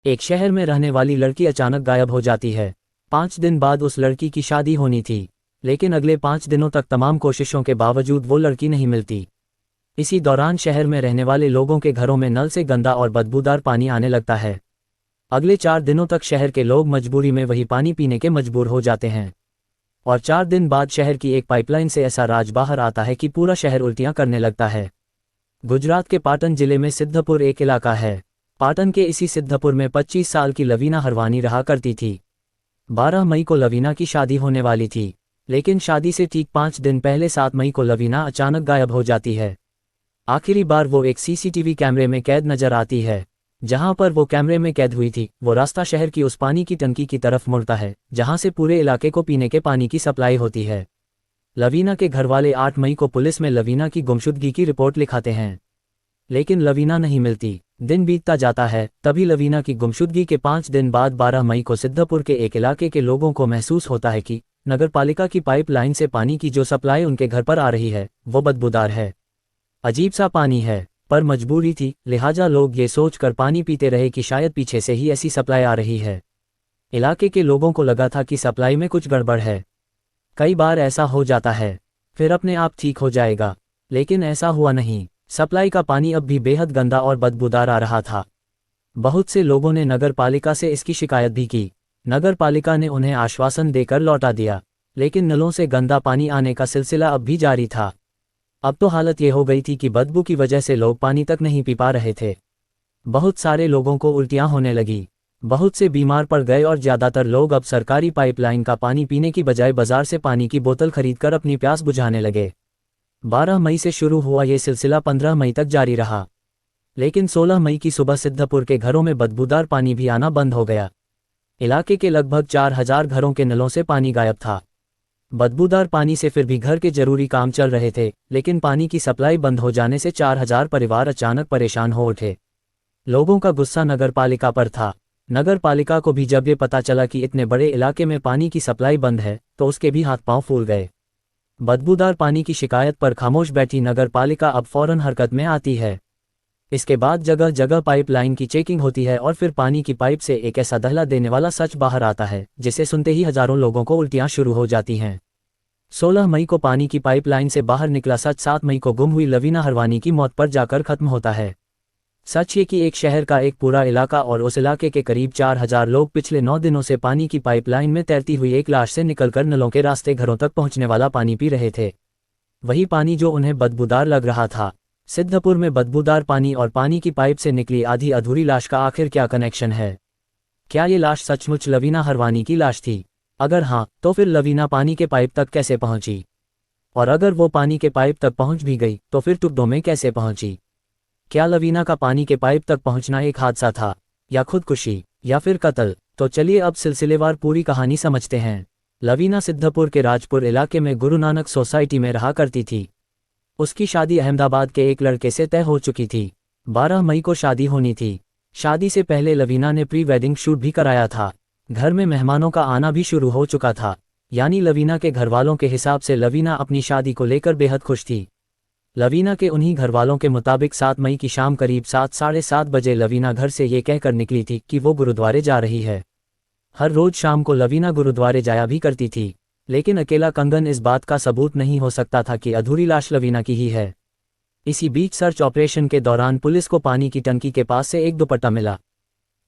एक शहर में रहने वाली लड़की अचानक गायब हो जाती है। 5 दिन बाद उस लड़की की शादी होनी थी, लेकिन अगले 5 दिनों तक तमाम कोशिशों के बावजूद वो लड़की नहीं मिलती। इसी दौरान शहर में रहने वाले लोगों के घरों में नल से गंदा और बदबूदार पानी आने लगता है। अगले 4 दिनों तक शहर के लोग मजबूरी में वही पानी पीने के मजबूर हो जाते हैं। और 4 दिन बाद शहर की एक पाइपलाइन से ऐसा राज बाहर आता है कि पूरा शहर उल्टियां करने लगता है। गुजरात के पाटन जिले में सिद्धपुर एक इलाका है। पाटन के इसी सिद्धपुर में 25 साल की लवीना हरवानी रहा करती थी। 12 मई को लवीना की शादी होने वाली थी, लेकिन शादी से ठीक 5 दिन पहले 7 मई को लवीना अचानक गायब हो जाती है। आखिरी बार वो एक सीसीटीवी कैमरे में कैद नजर आती है। जहां पर वो कैमरे में कैद हुई थी, वो रास्ता शहर की उस पानी की टंकी की तरफ मुड़ता है जहां से पूरे इलाके को पीने के पानी की सप्लाई होती है। लवीना के घरवाले 8 मई को पुलिस में लवीना की गुमशुदगी की रिपोर्ट लिखाते हैं, लेकिन लवीना नहीं मिलती। दिन बीतता जाता है, तभी लवीना की गुमशुदगी के 5 दिन बाद 12 मई को सिद्धपुर के एक इलाके के लोगों को महसूस होता है कि नगरपालिका की पाइपलाइन से पानी की जो सप्लाई उनके घर पर आ रही है वो बदबूदार है, अजीब सा पानी है। पर मजबूरी थी, लिहाजा लोग ये सोचकर पानी पीते रहे कि शायद पीछे से ही ऐसी सप्लाई आ रही है। इलाके के लोगों को लगा था कि सप्लाई में कुछ गड़बड़ है। कई बार ऐसा हो जाता है, फिर अपने आप ठीक हो जाएगा, लेकिन ऐसा हुआ नहीं। सप्लाई का पानी अब भी बेहद गंदा और बदबूदार आ रहा था। बहुत से लोगों ने नगरपालिका से इसकी शिकायत भी की। नगरपालिका ने उन्हें आश्वासन देकर लौटा दिया, लेकिन नलों से गंदा पानी आने का सिलसिला अब भी जारी था। अब तो हालत ये हो गई थी कि बदबू की वजह से लोग पानी तक नहीं पी पा रहे थे। बहुत सारे लोगों को उल्टियां होने लगी, बहुत से बीमार पड़ गए और ज़्यादातर लोग अब सरकारी पाइपलाइन का पानी पीने की बजाय बाजार से पानी की बोतल खरीदकर अपनी प्यास बुझाने लगे। 12 मई से शुरू हुआ ये सिलसिला 15 मई तक जारी रहा, लेकिन 16 मई की सुबह सिद्धपुर के घरों में बदबूदार पानी भी आना बंद हो गया। इलाके के लगभग 4000 घरों के नलों से पानी गायब था। बदबूदार पानी से फिर भी घर के जरूरी काम चल रहे थे, लेकिन पानी की सप्लाई बंद हो जाने से 4000 परिवार अचानक परेशान हो उठे। लोगों का गुस्सा नगरपालिका पर था। नगरपालिका को भी जब ये पता चला कि इतने बड़े इलाके में पानी की सप्लाई बंद है, तो उसके भी हाथ पांव फूल गए। बदबूदार पानी की शिकायत पर खामोश बैठी नगरपालिका अब फौरन हरकत में आती है। इसके बाद जगह जगह पाइपलाइन की चेकिंग होती है और फिर पानी की पाइप से एक ऐसा दहला देने वाला सच बाहर आता है जिसे सुनते ही हजारों लोगों को उल्टियां शुरू हो जाती हैं। 16 मई को पानी की पाइपलाइन से बाहर निकला सच 7 मई को गुम हुई लवीना हरवानी की मौत पर जाकर खत्म होता है। सच ये कि एक शहर का एक पूरा इलाका और उस इलाके के करीब 4000 लोग पिछले 9 दिनों से पानी की पाइपलाइन में तैरती हुई एक लाश से निकलकर नलों के रास्ते घरों तक पहुंचने वाला पानी पी रहे थे। वही पानी जो उन्हें बदबूदार लग रहा था। सिद्धपुर में बदबूदार पानी और पानी की पाइप से निकली आधी अधूरी लाश का आखिर क्या कनेक्शन है? क्या ये लाश सचमुच लवीना हरवानी की लाश थी? अगर हाँ, तो फिर लवीना पानी के पाइप तक कैसे पहुंची? और अगर वो पानी के पाइप तक पहुंच भी गई तो फिर टुकड़ों में कैसे पहुंची? क्या लवीना का पानी के पाइप तक पहुंचना एक हादसा था, या खुदकुशी, या फिर कत्ल? तो चलिए अब सिलसिलेवार पूरी कहानी समझते हैं। लवीना सिद्धपुर के राजपुर इलाके में गुरु नानक सोसाइटी में रहा करती थी। उसकी शादी अहमदाबाद के एक लड़के से तय हो चुकी थी। 12 मई को शादी होनी थी। शादी से पहले लवीना ने प्री वेडिंग शूट भी कराया था। घर में मेहमानों का आना भी शुरू हो चुका था, यानी लवीना के घरवालों के हिसाब से लवीना अपनी शादी को लेकर बेहद खुश थी। लवीना के उन्हीं घरवालों के मुताबिक 7 मई की शाम करीब 7 साढ़े 7 बजे लवीना घर से ये कहकर निकली थी कि वो गुरुद्वारे जा रही है। हर रोज शाम को लवीना गुरुद्वारे जाया भी करती थी, लेकिन अकेला कंगन इस बात का सबूत नहीं हो सकता था कि अधूरी लाश लवीना की ही है। इसी बीच सर्च ऑपरेशन के दौरान पुलिस को पानी की टंकी के पास से एक दुपट्टा मिला।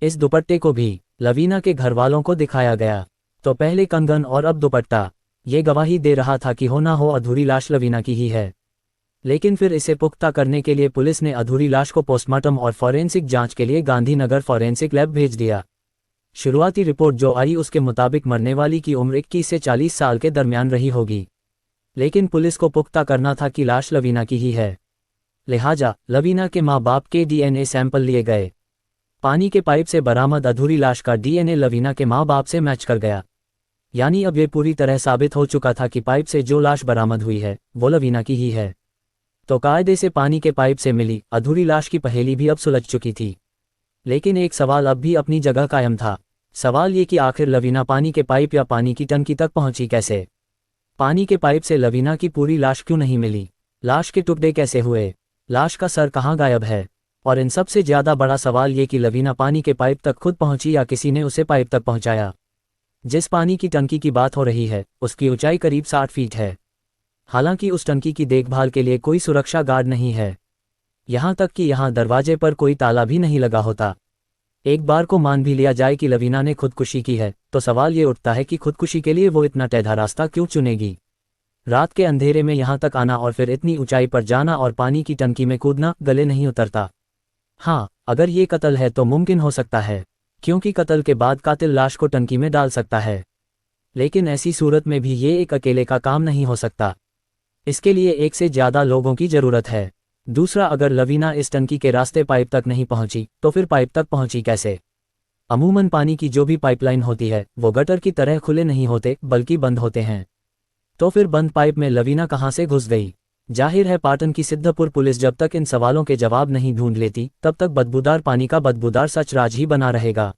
इस दुपट्टे को भी लवीना के घरवालों को दिखाया गया, तो पहले कंगन और अब दुपट्टा। ये गवाही दे रहा था कि हो ना हो अधूरी लाश लवीना की ही है। लेकिन फिर इसे पुख्ता करने के लिए पुलिस ने अधूरी लाश को पोस्टमार्टम और फॉरेंसिक जांच के लिए गांधीनगर फॉरेंसिक लैब भेज दिया। शुरुआती रिपोर्ट जो आई उसके मुताबिक मरने वाली की उम्र 21 से 40 साल के दरमियान रही होगी, लेकिन पुलिस को पुख्ता करना था कि लाश लवीना की ही है। लिहाजा लवीना के माँ बाप के डीएनए सैंपल लिए गए। पानी के पाइप से बरामद अधूरी लाश का डीएनए लवीना के माँ बाप से मैच कर गया, यानी अब ये पूरी तरह साबित हो चुका था कि पाइप से जो लाश बरामद हुई है वो लवीना की ही है। तो कायदे से पानी के पाइप से मिली अधूरी लाश की पहेली भी अब सुलझ चुकी थी, लेकिन एक सवाल अब भी अपनी जगह कायम था। सवाल ये कि आखिर लवीना पानी के पाइप या पानी की टंकी तक पहुंची कैसे? पानी के पाइप से लवीना की पूरी लाश क्यों नहीं मिली? लाश के टुकड़े कैसे हुए? लाश का सर कहाँ गायब है? और इन सबसे ज़्यादा बड़ा सवाल ये कि लवीना पानी के पाइप तक खुद पहुंची या किसी ने उसे पाइप तक पहुंचाया। जिस पानी की टंकी की बात हो रही है उसकी ऊंचाई करीब 60 फीट है। हालांकि उस टंकी की देखभाल के लिए कोई सुरक्षा गार्ड नहीं है, यहाँ तक कि यहाँ दरवाजे पर कोई ताला भी नहीं लगा होता। एक बार को मान भी लिया जाए कि लवीना ने खुदकुशी की है तो सवाल ये उठता है कि खुदकुशी के लिए वो इतना टेढ़ा रास्ता क्यों चुनेगी। रात के अंधेरे में यहाँ तक आना और फिर इतनी ऊंचाई पर जाना और पानी की टंकी में कूदना गले नहीं उतरता। हाँ, अगर ये कत्ल है तो मुमकिन हो सकता है, क्योंकि कत्ल के बाद कातिल लाश को टंकी में डाल सकता है। लेकिन ऐसी सूरत में भी ये एक अकेले का काम नहीं हो सकता, इसके लिए एक से ज़्यादा लोगों की ज़रूरत है। दूसरा, अगर लवीना इस टंकी के रास्ते पाइप तक नहीं पहुंची तो फिर पाइप तक पहुंची कैसे? अमूमन पानी की जो भी पाइपलाइन होती है वो गटर की तरह खुले नहीं होते बल्कि बंद होते हैं। तो फिर बंद पाइप में लवीना कहाँ से घुस गई? जाहिर है पाटन की सिद्धपुर पुलिस जब तक इन सवालों के जवाब नहीं ढूंढ लेती तब तक बदबूदार पानी का बदबूदार सच राज ही बना रहेगा।